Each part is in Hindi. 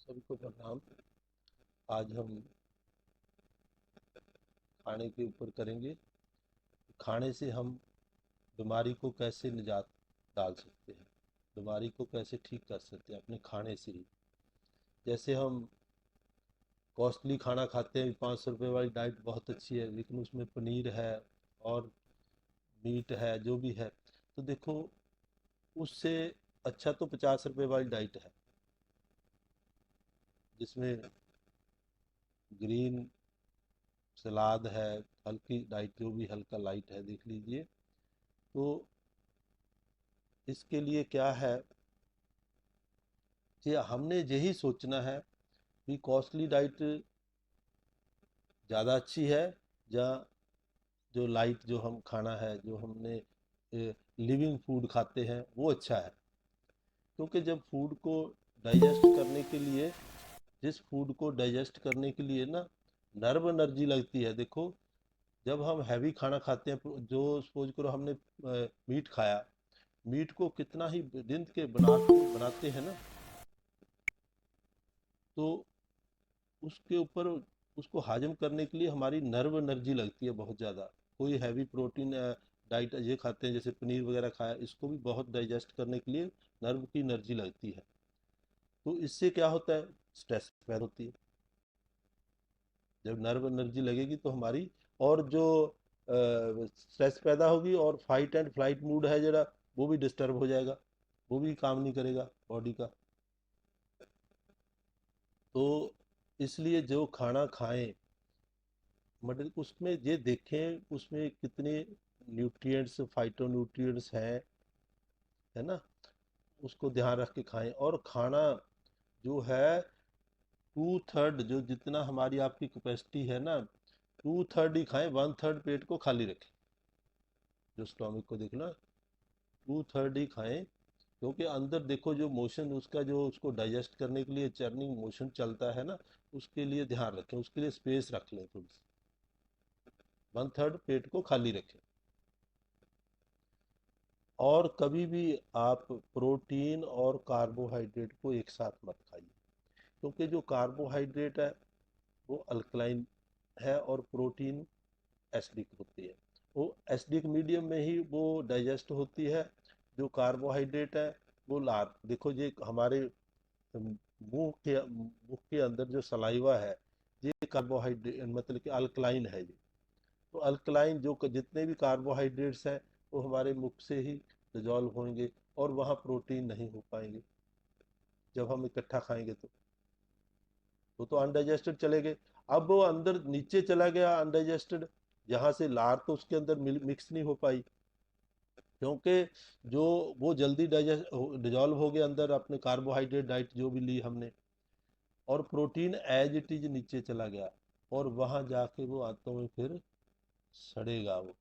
सभी को प्रणाम। आज हम खाने के ऊपर करेंगे। खाने से हम बीमारी को कैसे निजात डाल सकते हैं, बीमारी को कैसे ठीक कर सकते हैं अपने खाने से ही। जैसे हम कॉस्टली खाना खाते हैं, 500 रुपये वाली डाइट बहुत अच्छी है, लेकिन उसमें पनीर है और मीट है, जो भी है। तो देखो, उससे अच्छा तो 50 रुपये वाली डाइट है, जिसमें ग्रीन सलाद है, हल्की डाइट, जो भी हल्का लाइट है देख लीजिए। तो इसके लिए क्या है कि हमने यही सोचना है कि कॉस्टली डाइट ज़्यादा अच्छी है या जो लाइट जो हम खाना है, जो हमने लिविंग फूड खाते हैं, वो अच्छा है। क्योंकि जब फूड को डाइजेस्ट करने के लिए, जिस फूड को डाइजेस्ट करने के लिए ना नर्व एनर्जी लगती है। देखो, जब हम हैवी खाना खाते हैं, जो सपोज करो हमने मीट खाया, मीट को कितना ही दिन के बनाते हैं ना, तो उसके ऊपर उसको हाजम करने के लिए हमारी नर्व एनर्जी लगती है बहुत ज़्यादा। कोई हैवी प्रोटीन डाइट ये खाते हैं, जैसे पनीर वगैरह खाया, इसको भी बहुत डाइजेस्ट करने के लिए नर्व की एनर्जी लगती है। तो इससे क्या होता है, स्ट्रेस पैदा होती है। जब नर्व एनर्जी लगेगी तो हमारी, और जो स्ट्रेस पैदा होगी, और फाइट एंड फ्लाइट मूड है जरा, वो भी डिस्टर्ब हो जाएगा, वो भी काम नहीं करेगा बॉडी का। तो इसलिए जो खाना खाएं, मतलब उसमें ये देखें उसमें कितने न्यूट्रिएंट्स, फाइटो न्यूट्रिएंट्स हैं, है ना, उसको ध्यान रख के खाएं। और खाना जो है, 2/3, जो जितना हमारी आपकी कैपेसिटी है ना, 2/3 ही खाएं, 1/3 पेट को खाली रखें। जो स्टोमिक को देखना, 2/3 ही खाएं। क्योंकि अंदर देखो, जो मोशन उसका, जो उसको डाइजेस्ट करने के लिए चर्निंग मोशन चलता है ना, उसके लिए ध्यान रखें, उसके लिए स्पेस रख लें थोड़ी सी, 1/3 पेट को खाली रखें। और कभी भी आप प्रोटीन और कार्बोहाइड्रेट को एक साथ मत खाइए। क्योंकि जो कार्बोहाइड्रेट है वो अल्कलाइन है, और प्रोटीन एसिडिक होती है। वो एसिडिक मीडियम में ही वो डाइजेस्ट होती है। जो कार्बोहाइड्रेट है वो लार, देखो ये हमारे मुंह के अंदर जो सलाइवा है, ये कार्बोहाइड्रेट मतलब कि अल्कलाइन है ये। तो अल्कलाइन जो जितने भी कार्बोहाइड्रेट्स हैं, वो हमारे मुख से ही डिजॉल्व होंगे, और वहाँ प्रोटीन नहीं हो पाएंगे जब हम इकट्ठा खाएंगे। तो वो तो अनडाइजेस्टेड चले गए। अब वो अंदर नीचे चला गया अनडाइजेस्टेड, जहाँ से लार तो उसके अंदर मिक्स नहीं हो पाई, क्योंकि जो वो जल्दी डाइजेस्ट डिजॉल्व हो गया अंदर, अपने कार्बोहाइड्रेट डाइट जो भी ली हमने, और प्रोटीन एज इट इज नीचे चला गया, और वहाँ जाके वो आंतों में फिर सड़ेगा वो।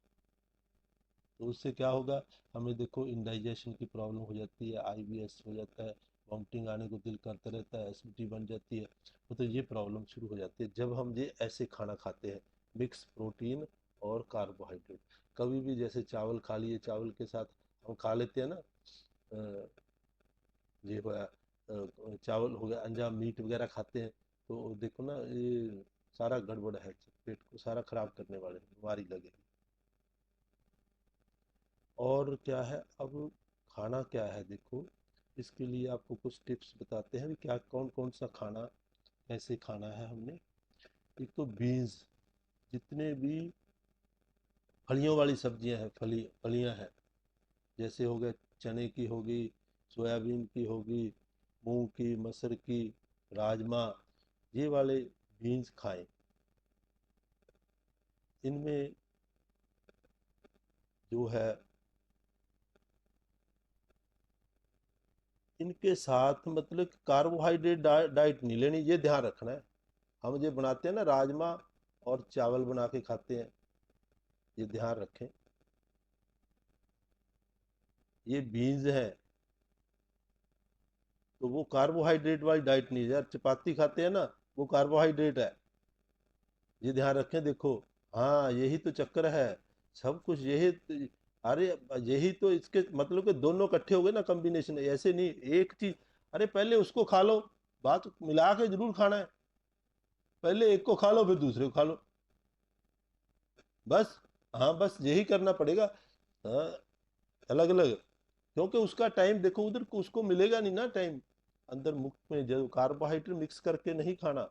तो उससे क्या होगा, हमें देखो इंडाइजेशन की प्रॉब्लम हो जाती है, आईबीएस हो जाता है, वॉमिटिंग आने को दिल करता रहता है, एसिडिटी बन जाती है। तो ये प्रॉब्लम शुरू हो जाती है जब हम ये ऐसे खाना खाते हैं, मिक्स प्रोटीन और कार्बोहाइड्रेट। कभी भी जैसे चावल खा लिए, चावल के साथ हम खा लेते हैं ना, अ, ये हो चावल हो गया, अंजाम मीट वगैरह खाते हैं, तो देखो ना, ये सारा गड़बड़ है, पेट को सारा खराब करने वाले, बीमारी लगेगी। और क्या है, अब खाना क्या है देखो, इसके लिए आपको कुछ टिप्स बताते हैं भी, क्या कौन कौन सा खाना कैसे खाना है हमने। एक तो बीन्स, जितने भी फलियों वाली सब्जियां हैं, फलियां हैं, जैसे हो गए, चने की होगी, सोयाबीन की होगी, मूंग की, मटर की, राजमा, ये वाले बीन्स खाएं। इनमें जो है, इनके साथ मतलब कार्बोहाइड्रेट डाइट नहीं लेनी, ये ध्यान रखना है। हम जो बनाते हैं ना, राजमा और चावल बना के खाते हैं, ये ध्यान रखें, ये बीन्स हैं, तो वो कार्बोहाइड्रेट वाली डाइट नहीं है यार। चपाती खाते हैं ना, वो कार्बोहाइड्रेट है, ये ध्यान रखें। देखो, हाँ, यही तो चक्कर है, सब कुछ यही अरे, यही तो इसके मतलब कि दोनों इकट्ठे हो गए ना, कॉम्बिनेशन, ऐसे नहीं एक चीज। अरे पहले उसको खा लो, बात मिला के जरूर खाना है, पहले एक को खा लो फिर दूसरे को खा लो, बस। हाँ बस यही करना पड़ेगा। हाँ, अलग अलग, क्योंकि उसका टाइम देखो उधर को उसको मिलेगा नहीं ना टाइम, अंदर मुख में जो कार्बोहाइड्रेट मिक्स करके नहीं खाना।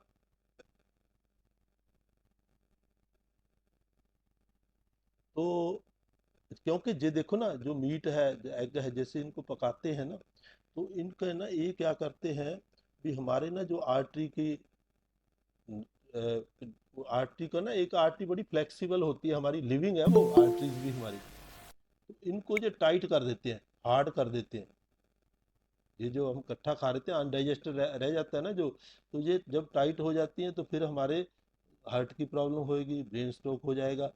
तो क्योंकि ये देखो ना, जो मीट है, जो एग है, जैसे इनको पकाते हैं ना, तो इनका ना ये क्या करते हैं भी, हमारे ना जो आर्टरी की आर्टरी का ना, एक आर्टरी बड़ी फ्लेक्सिबल होती है, हमारी लिविंग है वो आर्टरीज भी हमारी, तो इनको जो टाइट कर देते हैं, हार्ड कर देते हैं। ये जो हम इकट्ठा खा रहे थे अनडाइजेस्टेड रह जाता है ना जो, तो ये जब टाइट हो जाती हैं तो फिर हमारे हार्ट की प्रॉब्लम होएगी, ब्रेन स्ट्रोक हो जाएगा,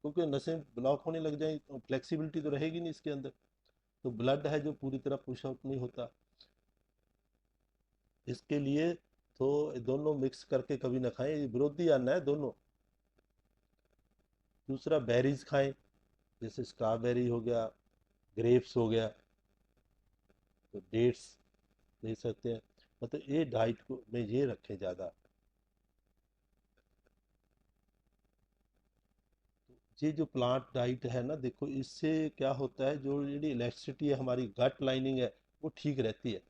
क्योंकि नसें ब्लॉक होने लग जाएंगी, तो फ्लेक्सिबिलिटी तो रहेगी नहीं इसके अंदर, तो ब्लड है जो पूरी तरह पुश आउट नहीं होता। इसके लिए तो दोनों मिक्स करके कभी ना खाएं, ये विरोधी अन्न है दोनों। दूसरा बेरीज खाएं, जैसे स्ट्रॉबेरी हो गया, ग्रेप्स हो गया, तो डेट्स ले सकते हैं, मतलब ये डाइट को में ये रखें ज़्यादा। ये जो प्लांट डाइट है ना, देखो इससे क्या होता है, जो ये इलेक्ट्रिसिटी है हमारी गट लाइनिंग है, वो ठीक रहती है।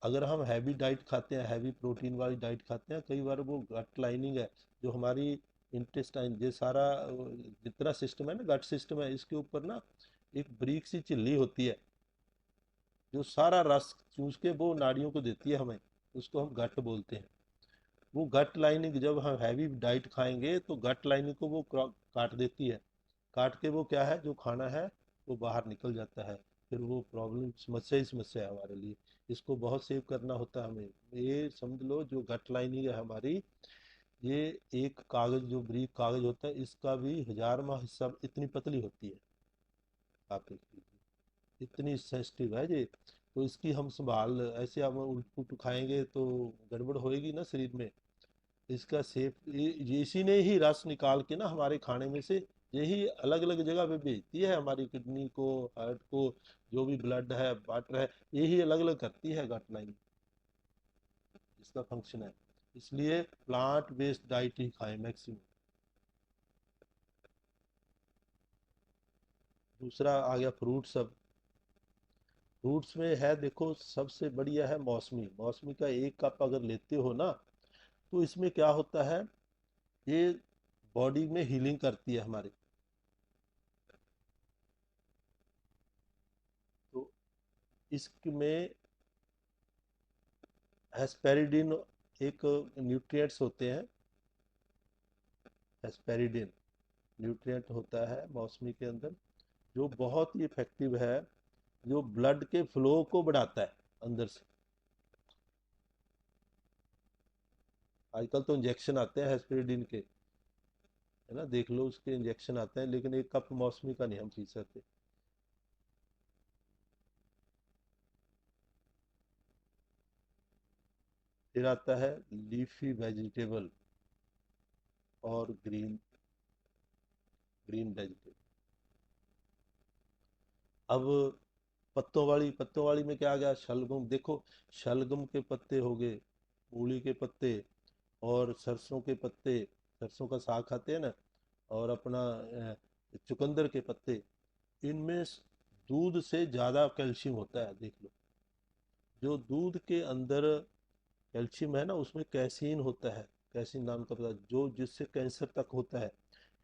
अगर हम हैवी डाइट खाते हैं, हैवी प्रोटीन वाली डाइट खाते हैं, कई बार वो गट लाइनिंग है जो हमारी इंटेस्टाइन, ये सारा जितना सिस्टम है ना, गट सिस्टम है, इसके ऊपर ना एक बारीक सी झिल्ली होती है, जो सारा रस चूस के वो नाड़ियों को देती है हमें, उसको हम गट बोलते हैं। वो गट लाइनिंग जब हम हैवी डाइट खाएंगे तो गट लाइनिंग को वो काट देती है, काट के वो क्या है, जो खाना है वो बाहर निकल जाता है, फिर वो प्रॉब्लम समस्या ही समस्या है हमारे लिए। इसको बहुत सेव करना होता है हमें। ये समझ लो, जो गट लाइनिंग है हमारी, ये एक कागज, जो ब्रीक कागज होता है, इसका भी 1000वां हिस्सा इतनी पतली होती है। आप देख लीजिए, इतनी सेंसिटिव है ये। तो इसकी हम संभाल, ऐसे हम उल्ट पुल्ट खाएंगे तो गड़बड़ होएगी ना शरीर में। इसका सेफ ये इसी ने ही रस निकाल के ना हमारे खाने में से, यही अलग अलग जगह पे भेजती है, हमारी किडनी को, हार्ट को, जो भी ब्लड है, वाटर है, यही अलग अलग करती है गट लाइन, इसका फंक्शन है। इसलिए प्लांट बेस्ड डाइट ही खाएं मैक्सिमम। दूसरा आ गया फ्रूट सब। फ्रूट्स में है, देखो सबसे बढ़िया है मौसमी। मौसमी का एक कप अगर लेते हो ना, तो इसमें क्या होता है, ये बॉडी में हीलिंग करती है हमारे। तो इसमें हेस्पेरिडिन एक न्यूट्रिएंट्स होते हैं, हेस्पेरिडिन न्यूट्रिएंट होता है मौसमी के अंदर, जो बहुत ही इफेक्टिव है, जो ब्लड के फ्लो को बढ़ाता है अंदर से। आजकल तो इंजेक्शन आते हैं हेस्पेरिडिन के, है ना, देख लो उसके इंजेक्शन आते हैं, लेकिन एक कप मौसमी का नहीं हम पी सकते। फिर आता है लीफी वेजिटेबल और ग्रीन ग्रीन वेजिटेबल। अब पत्तों वाली में क्या आ गया, शलगम, देखो शलगम के पत्ते हो गए, मूली के पत्ते, और सरसों के पत्ते, सरसों का साग खाते हैं ना, और अपना चुकंदर के पत्ते, इनमें दूध से ज़्यादा कैल्शियम होता है, देख लो। जो दूध के अंदर कैल्शियम है ना, उसमें कैसीन होता है, कैसीन नाम का पता, जो जिससे कैंसर तक होता है,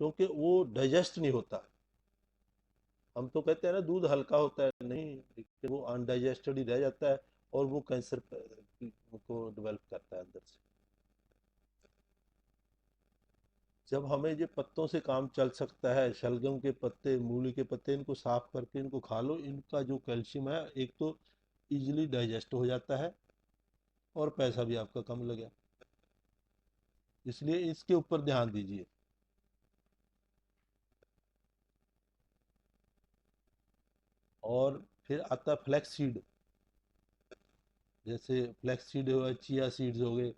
क्योंकि वो डाइजेस्ट नहीं होता। हम तो कहते हैं ना दूध हल्का होता है, नहीं, लेकिन वो अनडाइजेस्टेड ही रह जाता है, और वो कैंसर को डेवलप करता है अंदर से। जब हमें ये पत्तों से काम चल सकता है, शलगम के पत्ते, मूली के पत्ते, इनको साफ करके इनको खा लो, इनका जो कैल्शियम है, एक तो इजीली डाइजेस्ट हो जाता है, और पैसा भी आपका कम लगे, इसलिए इसके ऊपर ध्यान दीजिए। और फिर आता फ्लैक्स सीड, जैसे फ्लैक्स सीड हो गए, चिया सीड्स हो गए,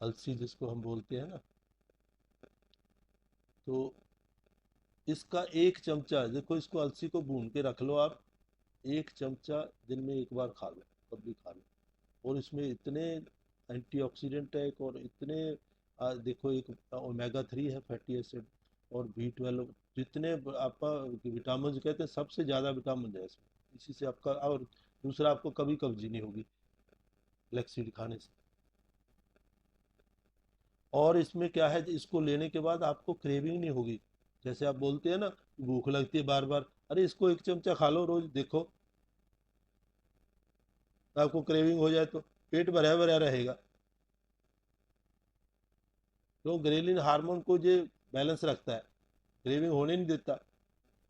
अलसी जिसको हम बोलते हैं ना, तो इसका एक चमचा, देखो इसको, अलसी को भून के रख लो आप, एक चमचा दिन में एक बार खा लो, कब भी खा लो, और इसमें इतने एंटीऑक्सीडेंट है और इतने देखो, एक ओमेगा 3 है फैटी एसिड, और B12, जितने आपका विटामिन कहते हैं, सबसे ज़्यादा विटामिन है इसमें। इसी से आपका, और दूसरा, आपको कभी कब्जी नहीं होगी फ्लैक्सीड खाने से। और इसमें क्या है, इसको लेने के बाद आपको क्रेविंग नहीं होगी। जैसे आप बोलते हैं ना, भूख लगती है बार बार, अरे इसको एक चमचा खा लो रोज, देखो आपको क्रेविंग हो जाए तो पेट भरा भरा रहेगा। तो ग्रेलिन हार्मोन को ये बैलेंस रखता है, क्रेविंग होने नहीं देता।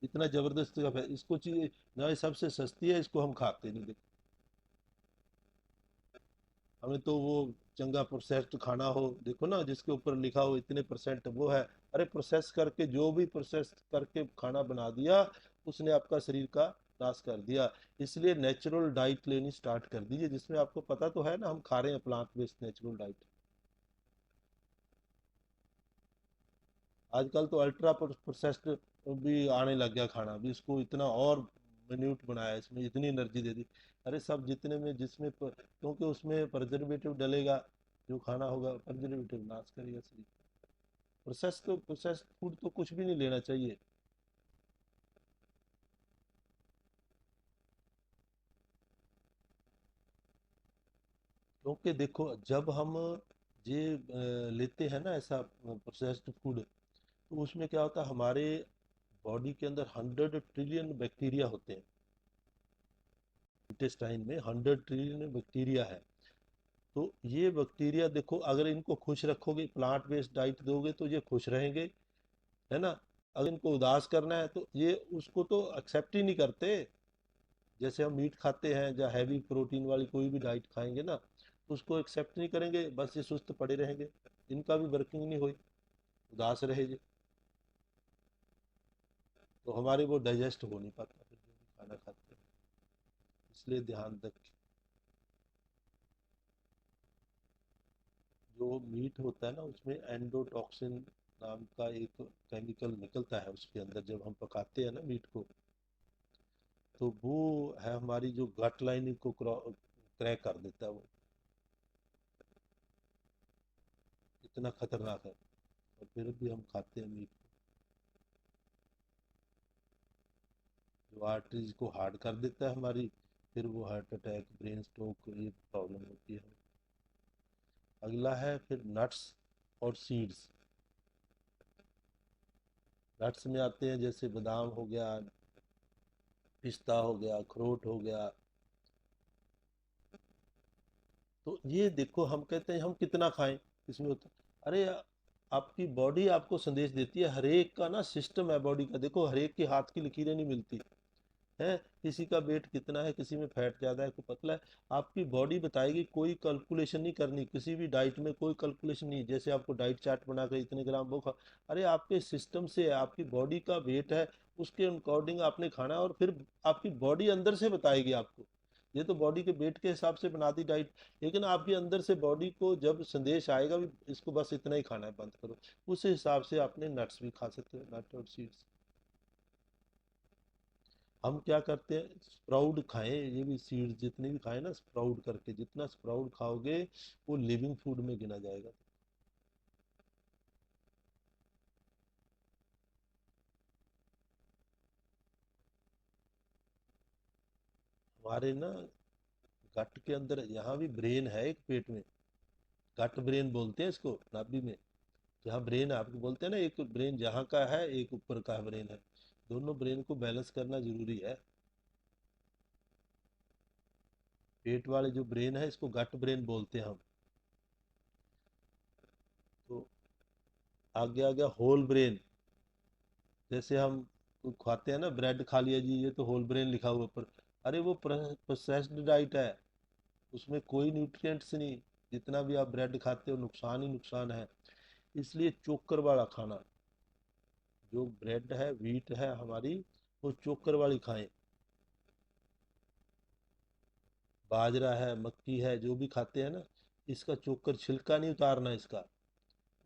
इतना जबरदस्त का इसको चीज ना, ये सबसे सस्ती है, इसको हम खाते नहीं देखो। हमें तो वो चंगा प्रोसेस्ड खाना हो, देखो ना जिसके ऊपर लिखा हो इतने परसेंट वो है, अरे प्रोसेस करके, जो भी प्रोसेस करके खाना बना दिया, उसने आपका शरीर का नाश कर दिया। इसलिए नेचुरल डाइट लेनी स्टार्ट कर दीजिए, जिसमें आपको पता तो है ना, हम खा रहे हैं प्लांट बेस्ड नेचुरल डाइट। आजकल तो अल्ट्रा प्रोसेस्ड भी आने लग गया खाना भी, इसको इतना और मिन्यूट बनाया, इसमें इतनी एनर्जी दे दी। अरे सब जितने में जिसमें क्योंकि उसमें प्रिजर्वेटिव डलेगा, जो खाना होगा प्रिजर्वेटिव नाश करेगा शरीर। प्रोसेस्ड फूड तो कुछ भी नहीं लेना चाहिए। क्योंकि देखो, जब हम ये लेते हैं ना ऐसा प्रोसेस्ड फूड, तो उसमें क्या होता है, हमारे बॉडी के अंदर 100 ट्रिलियन बैक्टीरिया होते हैं। इंटेस्टाइन में 100 ट्रिलियन बैक्टीरिया है। तो ये बैक्टीरिया देखो, अगर इनको खुश रखोगे, प्लांट बेस्ड डाइट दोगे, तो ये खुश रहेंगे, है ना। अगर इनको उदास करना है तो ये उसको तो एक्सेप्ट ही नहीं करते। जैसे हम मीट खाते हैं या हैवी प्रोटीन वाली कोई भी डाइट खाएंगे ना, तो उसको एक्सेप्ट नहीं करेंगे, बस ये सुस्त पड़े रहेंगे, इनका भी वर्किंग नहीं हुई, उदास रहे जी। तो हमारे वो डाइजेस्ट हो नहीं पाता फिर जो भी खाना खाते हैं। इसलिए ध्यान रखें। जो मीट होता है ना, उसमें एंडोटॉक्सिन नाम का एक केमिकल निकलता है उसके अंदर, जब हम पकाते हैं ना मीट को, तो वो है हमारी जो गट लाइनिंग को क्रैक कर देता है वो। इतना खतरनाक है, और फिर भी हम खाते हैं मीट को। जो आर्टरीज को हार्ड कर देता है हमारी, फिर वो हार्ट अटैक, ब्रेन स्ट्रोक, ये प्रॉब्लम होती है। अगला है फिर नट्स और सीड्स। नट्स में आते हैं जैसे बादाम हो गया, पिस्ता हो गया, अखरोट हो गया। तो ये देखो, हम कहते हैं हम कितना खाएं, इसमें होता, अरे आपकी बॉडी आपको संदेश देती है। हर एक का ना सिस्टम है बॉडी का, देखो हर एक के हाथ की लकीरें नहीं मिलती है। किसी का वेट कितना है, किसी में फैट ज़्यादा है, कोई पतला है, आपकी बॉडी बताएगी। कोई कैलकुलेशन नहीं करनी किसी भी डाइट में, कोई कैलकुलेशन नहीं। जैसे आपको डाइट चार्ट बना कर इतने ग्राम वो खा, अरे आपके सिस्टम से है, आपकी बॉडी का वेट है, उसके अकॉर्डिंग आपने खाना है, और फिर आपकी बॉडी अंदर से बताएगी आपको। ये तो बॉडी के वेट के हिसाब से बनाती डाइट, लेकिन आपके अंदर से बॉडी को जब संदेश आएगा भी, इसको बस इतना ही खाना है, बंद करो, उस हिसाब से आपने नट्स भी खा सकते हो, नट और सीड्स। हम क्या करते हैं, स्प्राउड खाएं, ये भी सीड्स जितने भी खाएं ना, स्प्राउड करके, जितना स्प्राउड खाओगे वो लिविंग फूड में गिना जाएगा। हमारे ना गट के अंदर, यहाँ भी ब्रेन है एक पेट में, गट ब्रेन बोलते हैं इसको, नाभि में जहाँ ब्रेन है, आपको बोलते हैं ना, एक ब्रेन जहाँ का है, एक ऊपर का ब्रेन है। दोनों ब्रेन को बैलेंस करना जरूरी है। पेट वाले जो ब्रेन है, इसको गट ब्रेन बोलते हैं हम। तो आगे आ गया होल ब्रेन। जैसे हम खाते हैं ना, ब्रेड खा लिया जी, ये तो होल ब्रेन लिखा हुआ ऊपर, अरे वो प्रोसेस्ड डाइट है, उसमें कोई न्यूट्रिएंट्स नहीं। जितना भी आप ब्रेड खाते हो, नुकसान ही नुकसान है। इसलिए चोकर वाला खाना, जो ब्रेड है, व्हीट है हमारी, वो चोकर वाली खाएं। बाजरा है, मक्की है, जो भी खाते हैं ना, इसका चोकर, छिलका नहीं उतारना इसका।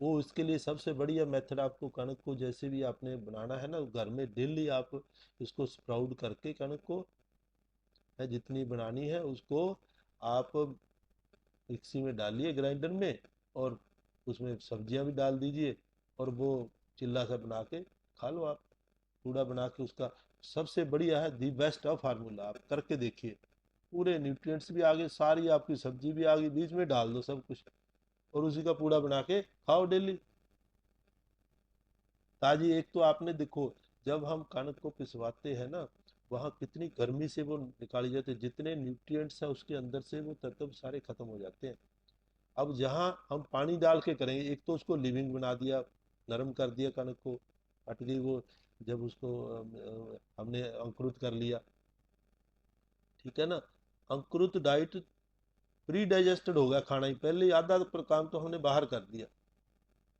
वो इसके लिए सबसे बढ़िया मेथड, आपको कणक को जैसे भी आपने बनाना है ना घर में, डेली आप इसको स्प्राउट करके, कणक को है जितनी बनानी है उसको, आप मिक्सी में डालिए ग्राइंडर में, और उसमें सब्जियां भी डाल दीजिए, और वो चिल्ला सा बना के खा लो आप। पूड़ा बना के उसका सबसे बढ़िया है, दी बेस्ट ऑफ फार्मूला, आप करके देखिए। पूरे न्यूट्रिएंट्स भी आ गए, सारी आपकी सब्जी भी आ गई, बीच में डाल दो सब कुछ, और उसी का पूड़ा बना के खाओ डेली ताजी। एक तो आपने देखो, जब हम कणक को पिसवाते हैं ना, वहाँ कितनी गर्मी से वो निकाली जाती है, जितने न्यूट्रिएंट्स है उसके अंदर से वो तत्व सारे खत्म हो जाते हैं। अब जहाँ हम पानी डाल के करेंगे, एक तो उसको लिविंग बना दिया, नरम कर दिया कणक को, हट गई वो। जब उसको हमने अंकुरित कर लिया, ठीक है ना, अंकुरित डाइट प्री डाइजेस्टेड हो गया खाना ही, पहले ही आधा काम तो हमने बाहर कर दिया।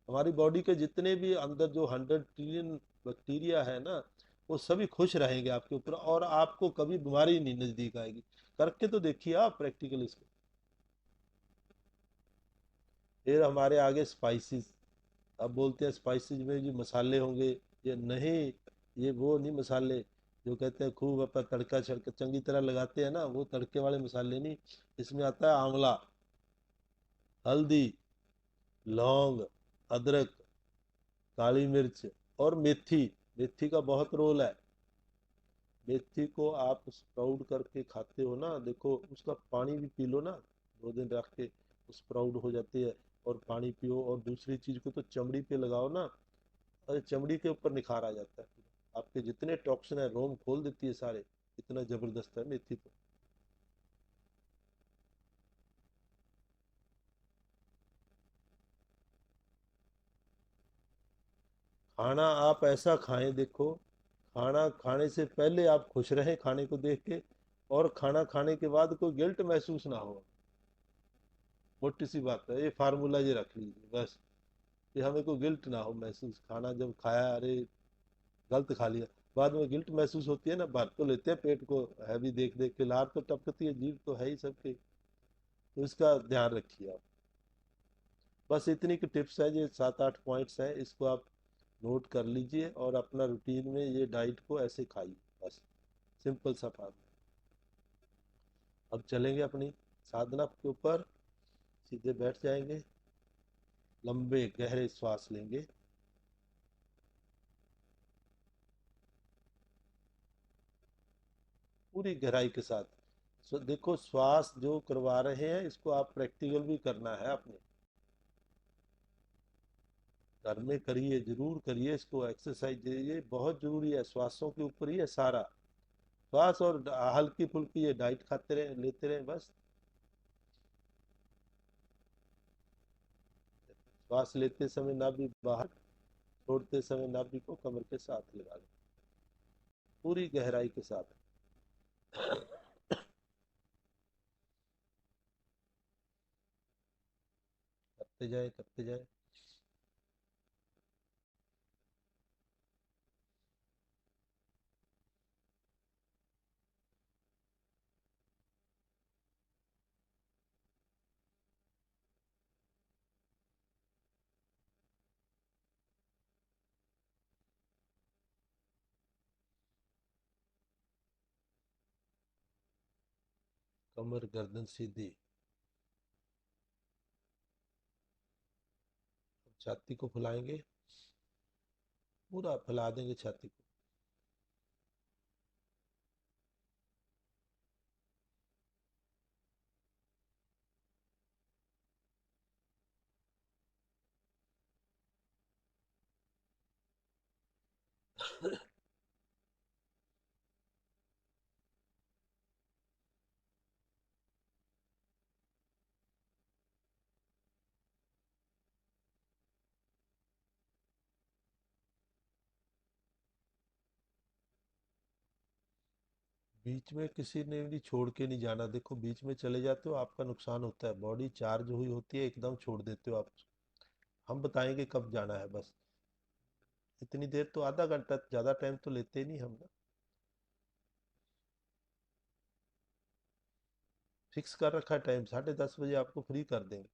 हमारी बॉडी के जितने भी अंदर जो 100 ट्रिलियन बैक्टीरिया है ना, वो सभी खुश रहेंगे आपके ऊपर, और आपको कभी बीमारी नहीं नजदीक आएगी। करके तो देखिए आप प्रैक्टिकल इसको। फिर हमारे आगे स्पाइसेस। अब बोलते हैं स्पाइसेस में जो मसाले होंगे, ये नहीं, ये वो नहीं मसाले जो कहते हैं खूब अपन तड़का छड़का चंगी तरह लगाते हैं ना, वो तड़के वाले मसाले नहीं। इसमें आता है आंवला, हल्दी, लौंग, अदरक, काली मिर्च, और मेथी। मेथी का बहुत रोल है। मेथी को आप स्प्राउट करके खाते हो ना, देखो उसका पानी भी पी लो ना, 2 दिन रख के, स्प्राउट हो जाती है। और पानी पियो, और दूसरी चीज को तो चमड़ी पे लगाओ ना, अरे चमड़ी के ऊपर निखार आ जाता है। आपके जितने टॉक्सिन है रोम खोल देती है सारे। इतना जबरदस्त है मेथी तो। खाना आप ऐसा खाएं, देखो, खाना खाने से पहले आप खुश रहें खाने को देख के, और खाना खाने के बाद कोई गिल्ट महसूस ना हो। मोटी सी बात है, ये फार्मूला ये रख लीजिए बस, कि हमें कोई गिल्ट ना हो महसूस, खाना जब खाया अरे गलत खा लिया, बाद में गिल्ट महसूस होती है ना, भर तो लेते हैं पेट को, हैवी देख देख के लार तो टपकती है, जीभ तो है ही सबके। तो इसका ध्यान रखिए आप। बस इतनी की टिप्स है, ये 7-8 पॉइंट्स हैं, इसको आप नोट कर लीजिए, और अपना रूटीन में ये डाइट को ऐसे खाइए बस। सिंपल सा फार्मूला। अब चलेंगे अपनी साधना के ऊपर, सीधे बैठ जाएंगे, लंबे गहरे श्वास लेंगे, पूरी गहराई के साथ। देखो श्वास जो करवा रहे हैं, इसको आप प्रैक्टिकल भी करना है अपने घर में, करिए, जरूर करिए इसको, एक्सरसाइज ये बहुत जरूरी है, श्वासों के ऊपर ही है सारा। श्वास और हल्की फुल्की ये डाइट खाते रहे, लेते रहे बस। श्वास लेते समय नाभि बाहर, छोड़ते समय नाभि को कमर के साथ लगा लें, पूरी गहराई के साथ। करते जाए, करते जाए। कमर गर्दन सीधी। छाती को फुलाएंगे, पूरा फैला देंगे छाती को। बीच में किसी ने भी छोड़ के नहीं जाना, देखो बीच में चले जाते हो आपका नुकसान होता है, बॉडी चार्ज हुई होती है, एकदम छोड़ देते हो आप। हम बताएंगे कब जाना है बस। इतनी देर तो, आधा घंटा, ज्यादा टाइम तो लेते ही नहीं हम ना। फिक्स कर रखा है टाइम, 10:30 बजे आपको फ्री कर देंगे।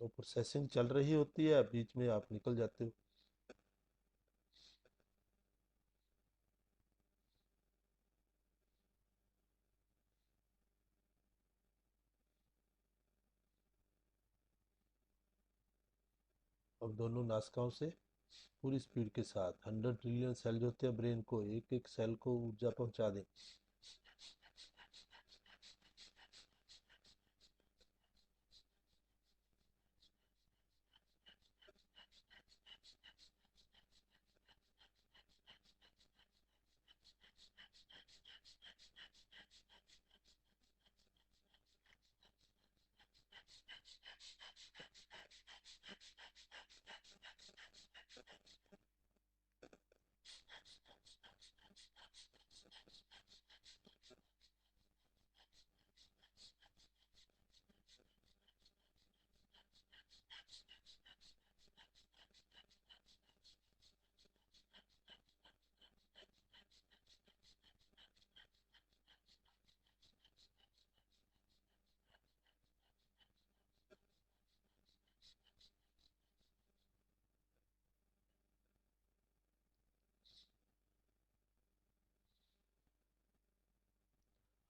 तो प्रोसेसिंग चल रही होती है, बीच में आप निकल जाते हो। अब दोनों नासिकाओं से पूरी स्पीड के साथ 100 ट्रिलियन सेल जो होते हैं ब्रेन को, एक एक सेल को ऊर्जा पहुंचा दें।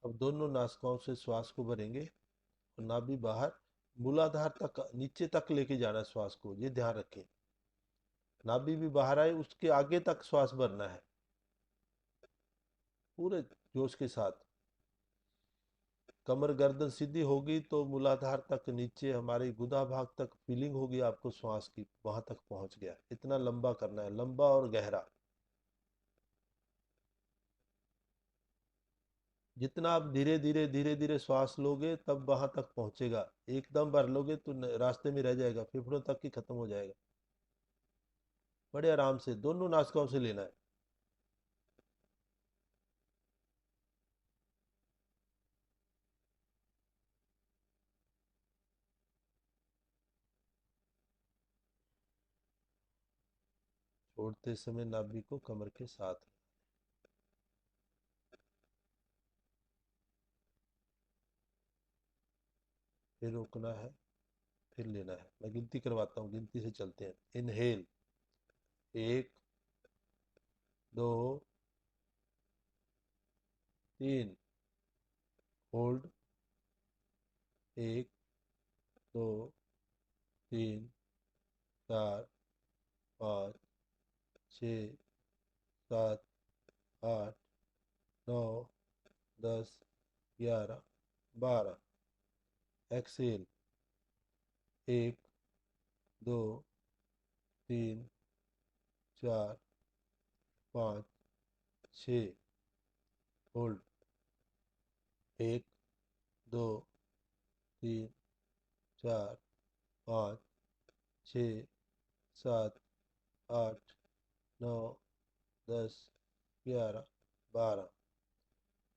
अब दोनों नासिकाओं से श्वास को भरेंगे और नाभि बाहर मूलाधार तक, नीचे तक लेके जाना है श्वास को, ये ध्यान रखें। नाभि भी बाहर आए, उसके आगे तक श्वास भरना है पूरे जोश के साथ। कमर गर्दन सीधी होगी तो मूलाधार तक, नीचे हमारे गुदा भाग तक फीलिंग होगी आपको श्वास की, वहां तक पहुंच गया। इतना लंबा करना है, लंबा और गहरा। जितना आप धीरे धीरे धीरे धीरे श्वास लोगे तब वहां तक पहुंचेगा। एकदम भर लोगे तो रास्ते में रह जाएगा, फेफड़ों तक ही खत्म हो जाएगा। बड़े आराम से दोनों नासिकाओं से लेना है। छोड़ते समय नाभि को कमर के साथ, फिर रोकना है, फिर लेना है। मैं गिनती करवाता हूँ, गिनती से चलते हैं। Inhale, 1, 2, 3। Hold, 1, 2, 3, 4, 5, 6, 7, 8, 9, 10, 11, 12। Excel, 1, 2, 3, 4, 5, 6। Hold, 1, 2, 3, 4, 5, 6, 7, 8, 9, 10, 11, 12।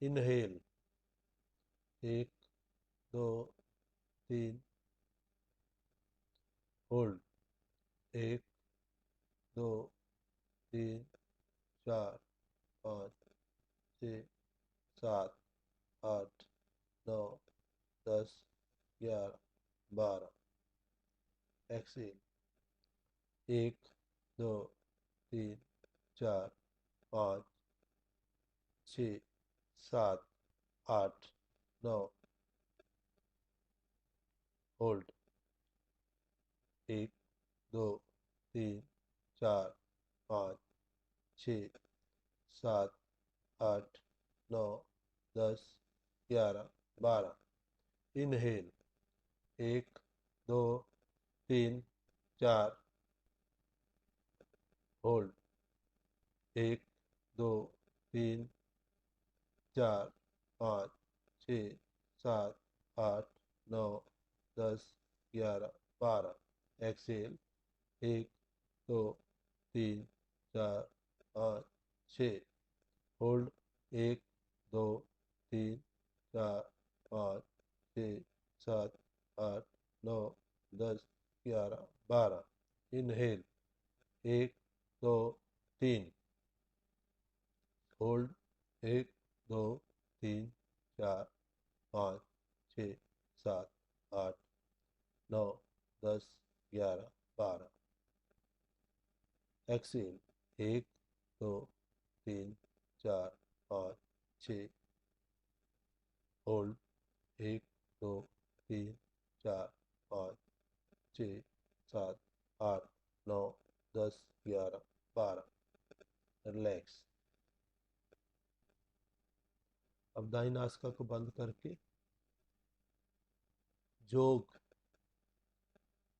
Inhale, 1, 2, 3। Hold, 1, 2, 3, 4, 5, 6, 7, 8, 9, 10, 11, 12। Excel, 1, 2, 3, 4, 5, 6, 7, 8, 9। Hold, 1, 2, 3, 4, 5, 6, 7, 8, 9, 10, 11, 12। Inhale, 1, 2, 3, 4। Hold, 1, 2, 3, 4, 5, 6, 7, 8, 9, 10, 11, 12। Excel, 1, 2, 3, 4, 5, 6। Hold, 1, 2, 3, 4, 5, 6, 7, 8, 9, 10, 11, 12। Inhale, 1, 2, 3। Hold, 1, 2, 3, 4, 5, 6, 7, 8, 9, 10, 11, 12। Excel 1, 2, 3, 4, 5, 6। Hold 1, 2, 3, 4, 5, 6, 7, 8, 9, 10, 11, 12। Relax. अब दाई नासिका को बंद करके जोग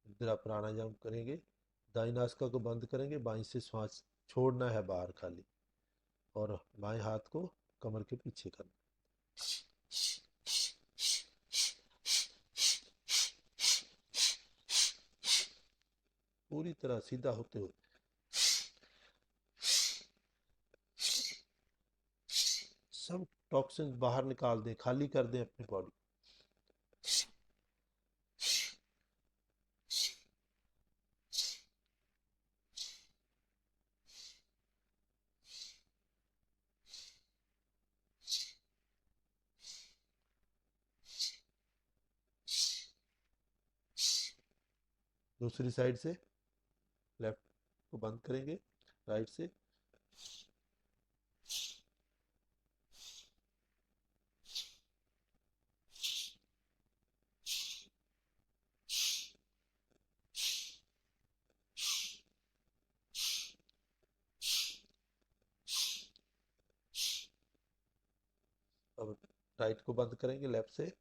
मुद्रा प्राणायाम करेंगे। दाई नासिका को बंद करेंगे, बाईं से श्वास छोड़ना है बाहर खाली, और बाएं हाथ को कमर के पीछे करना। पूरी तरह सीधा होते हुए सब टॉक्सिन बाहर निकाल दें, खाली कर दें अपनी बॉडी। दूसरी साइड से लेफ्ट को बंद करेंगे, राइट से। अब राइट को बंद करेंगे लेफ्ट से।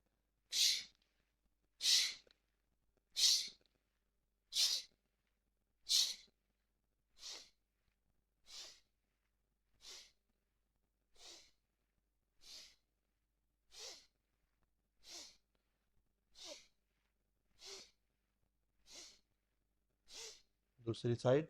दूसरी साइड।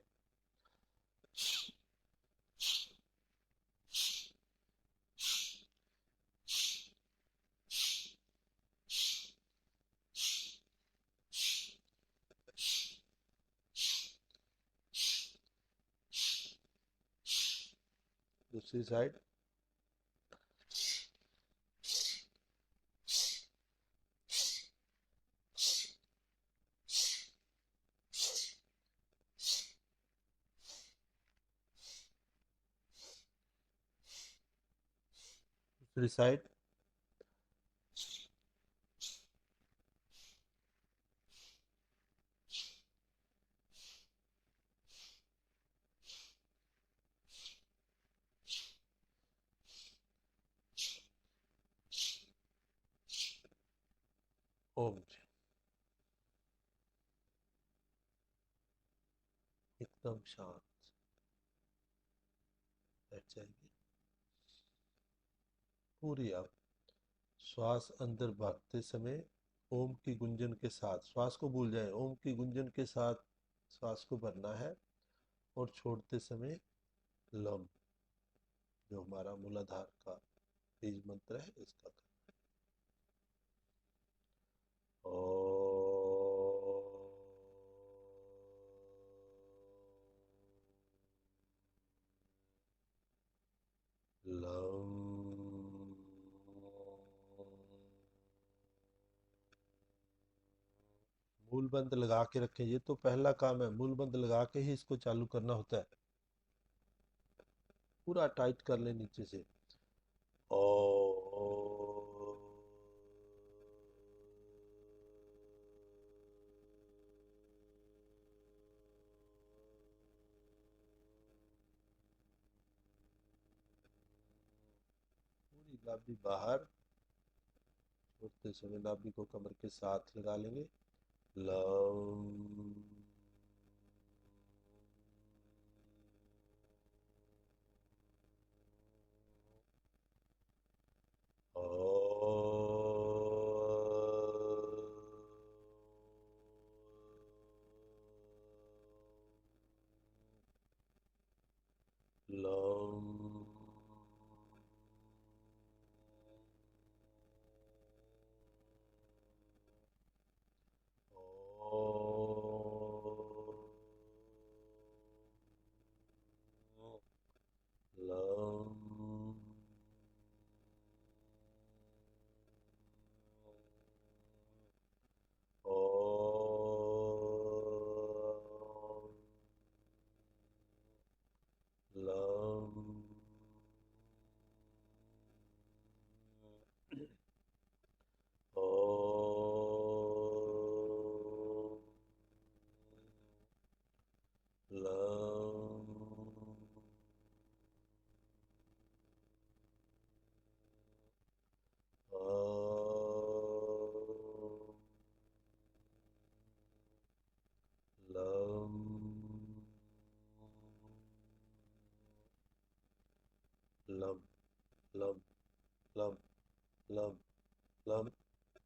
दूसरी साइड। दूसरी साइड। ओम। एकदम शांत बैठ जाएंगे। पूरी आप श्वास अंदर भरते समय ओम की गुंजन के साथ, श्वास को भूल जाए, ओम की गुंजन के साथ श्वास को भरना है, और छोड़ते समय लम, जो हमारा मूलाधार का बीज मंत्र है, इसका करना है। लम। मूल बंद लगा के रखें, ये तो पहला काम है, मूल बंद लगा के ही इसको चालू करना होता है। पूरा टाइट कर ले नीचे से। ओ। पूरी नाभि बाहर, छोड़ते समय नाभि को कमर के साथ लगा लेंगे। लम। लम।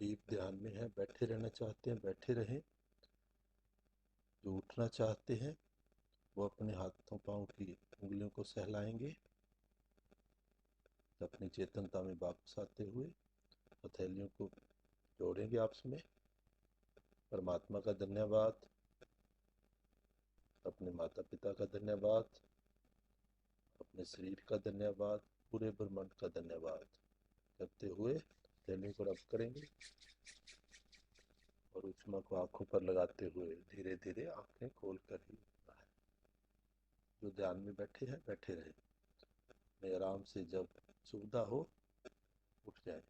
डीप ध्यान में है, बैठे रहना चाहते हैं बैठे रहें, जो उठना चाहते हैं वो अपने हाथों पाँव की उंगलियों को सहलाएंगे, अपनी चेतनता में वापस आते हुए हथेलियों को जोड़ेंगे आपस में। परमात्मा का धन्यवाद, अपने माता पिता का धन्यवाद, अपने शरीर का धन्यवाद, पूरे ब्रह्मांड का धन्यवाद करते हुए हथेलियों को रब करेंगे और उष्मा को आंखों पर लगाते हुए धीरे धीरे आंखें खोल कर ही उठना है। जो ध्यान में बैठे हैं बैठे रहे, आराम से जब सुविधा हो उठ जाए।